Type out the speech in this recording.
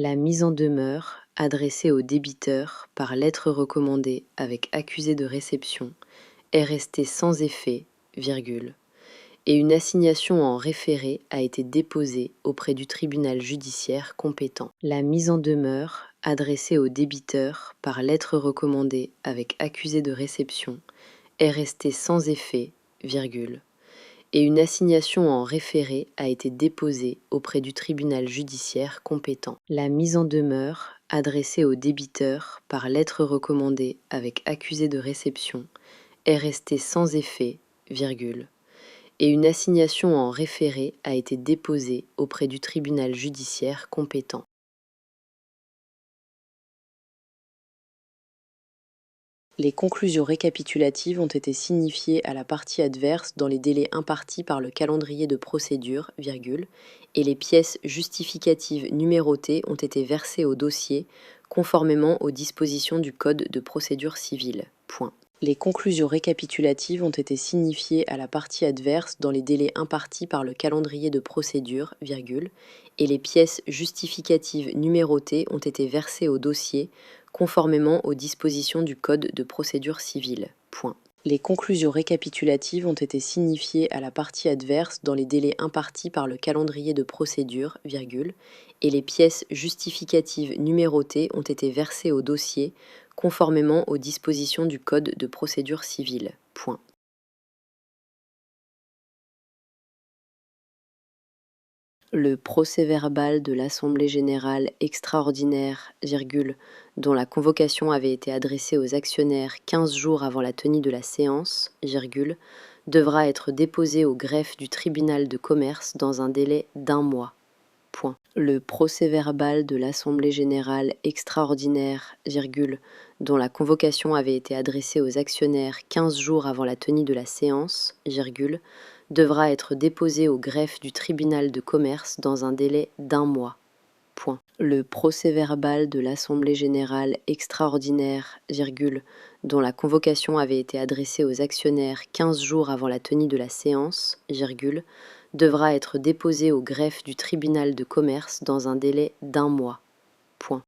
La mise en demeure adressée au débiteur par lettre recommandée avec accusé de réception est restée sans effet, virgule, et une assignation en référé a été déposée auprès du tribunal judiciaire compétent. La mise en demeure adressée au débiteur par lettre recommandée avec accusé de réception est restée sans effet, virgule, et une assignation en référé a été déposée auprès du tribunal judiciaire compétent. La mise en demeure adressée au débiteur par lettre recommandée avec accusé de réception est restée sans effet, virgule, et une assignation en référé a été déposée auprès du tribunal judiciaire compétent. Les conclusions récapitulatives ont été signifiées à la partie adverse dans les délais impartis par le calendrier de procédure, virgule, et les pièces justificatives numérotées ont été versées au dossier conformément aux dispositions du Code de procédure civile. Point. Les conclusions récapitulatives ont été signifiées à la partie adverse dans les délais impartis par le calendrier de procédure, virgule, et les pièces justificatives numérotées ont été versées au dossier conformément aux dispositions du Code de procédure civile. Point. Les conclusions récapitulatives ont été signifiées à la partie adverse dans les délais impartis par le calendrier de procédure, virgule, et les pièces justificatives numérotées ont été versées au dossier conformément aux dispositions du Code de procédure civile. Point. Le procès-verbal de l'Assemblée générale extraordinaire, virgule, dont la convocation avait été adressée aux actionnaires 15 jours avant la tenue de la séance, virgule, devra être déposé au greffe du tribunal de commerce dans un délai d'1 mois. Point. Le procès-verbal de l'Assemblée générale extraordinaire, virgule, dont la convocation avait été adressée aux actionnaires 15 jours avant la tenue de la séance, virgule, devra être déposé au greffe du tribunal de commerce dans un délai d'1 mois. Point. Le procès-verbal de l'Assemblée générale extraordinaire, virgule, dont la convocation avait été adressée aux actionnaires 15 jours avant la tenue de la séance, virgule, devra être déposé au greffe du tribunal de commerce dans un délai d'1 mois. Point.